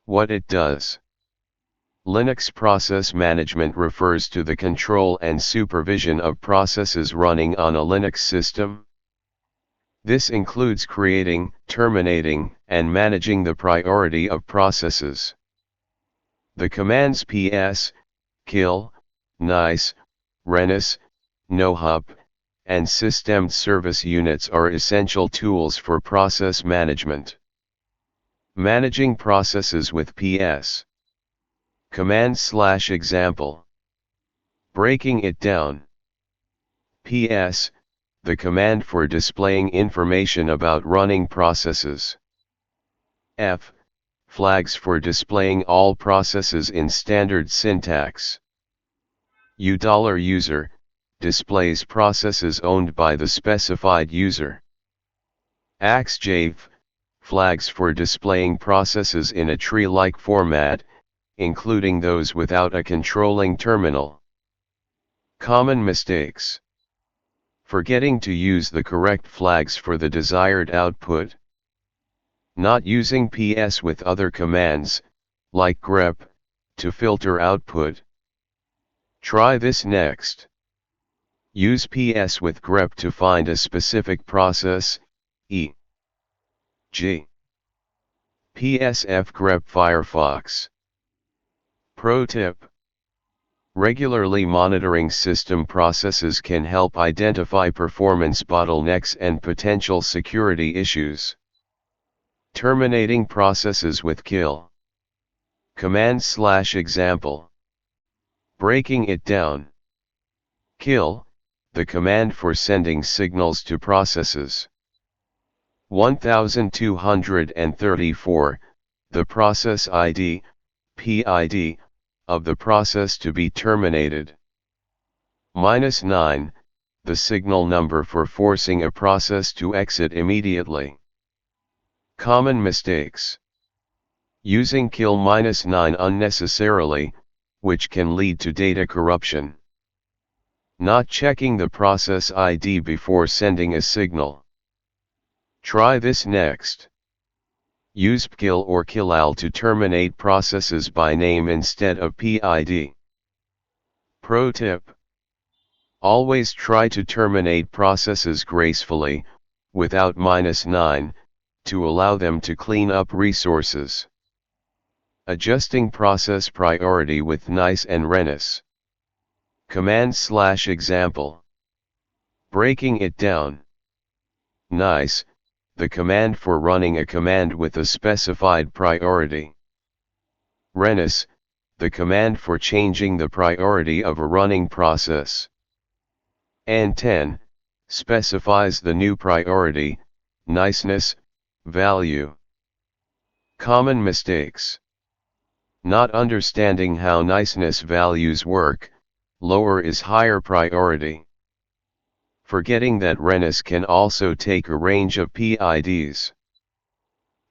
What it does. Linux process management refers to the control and supervision of processes running on a Linux system. This includes creating, terminating, and managing the priority of processes. The commands ps, kill, renice, nohup, and systemed service units are essential tools for process management. Managing processes with ps. Command/example. Breaking it down. ps, the command for displaying information about running processes. F, flags for displaying all processes in standard syntax. $user, displays processes owned by the specified user. axjv, flags for displaying processes in a tree-like format, including those without a controlling terminal. Common mistakes. Forgetting to use the correct flags for the desired output. Not using ps with other commands, like grep, to filter output. Try this next. Use ps with grep to find a specific process, e.g. psf grep Firefox. Pro tip. Regularly monitoring system processes can help identify performance bottlenecks and potential security issues. Terminating processes with kill. Command/example. Breaking it down. Kill, the command for sending signals to processes. 1234, the process ID, PID, of the process to be terminated. -9, the signal number for forcing a process to exit immediately. Common mistakes. Using kill -9 unnecessarily, which can lead to data corruption. Not checking the process ID before sending a signal. Try this next. Use pkill or killal to terminate processes by name instead of PID. Pro tip. Always try to terminate processes gracefully, without -9, to allow them to clean up resources. Adjusting process priority with renice and renice. Command/example. Breaking it down. Renice, the command for running a command with a specified priority. Renice, the command for changing the priority of a running process. N10, specifies the new priority, niceness, value. Common mistakes. Not understanding how niceness values work, lower is higher priority. Forgetting that renice can also take a range of PIDs.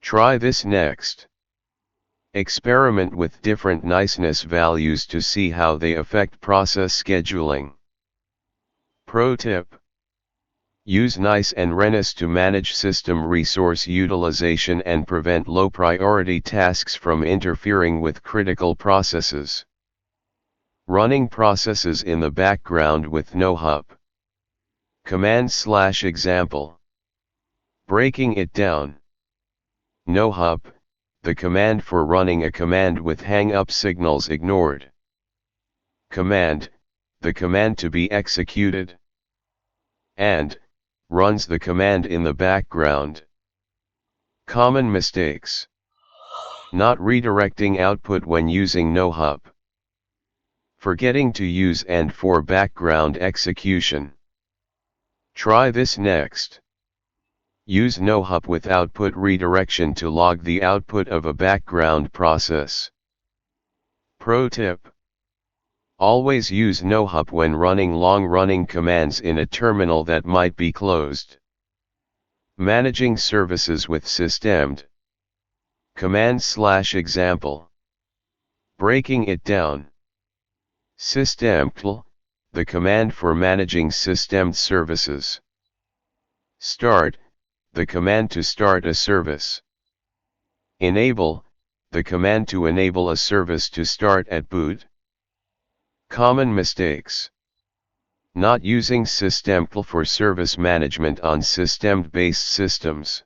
Try this next. Experiment with different niceness values to see how they affect process scheduling. Pro tip. Use renice and renice to manage system resource utilization and prevent low priority tasks from interfering with critical processes. Running processes in the background with nohup. Command/example. Breaking it down. Nohup, the command for running a command with hang-up signals ignored. Command, the command to be executed. And, runs the command in the background. Common mistakes. Not redirecting output when using nohup. Forgetting to use and for background execution. Try this next. Use nohup with output redirection to log the output of a background process. Pro tip. Always use nohup when running long-running commands in a terminal that might be closed. Managing services with systemed. Command/example. Breaking it down. Systemd, the command for managing systemed services. Start, the command to start a service. Enable, the command to enable a service to start at boot. Common mistakes. Not using systemcl for service management on system-based systems.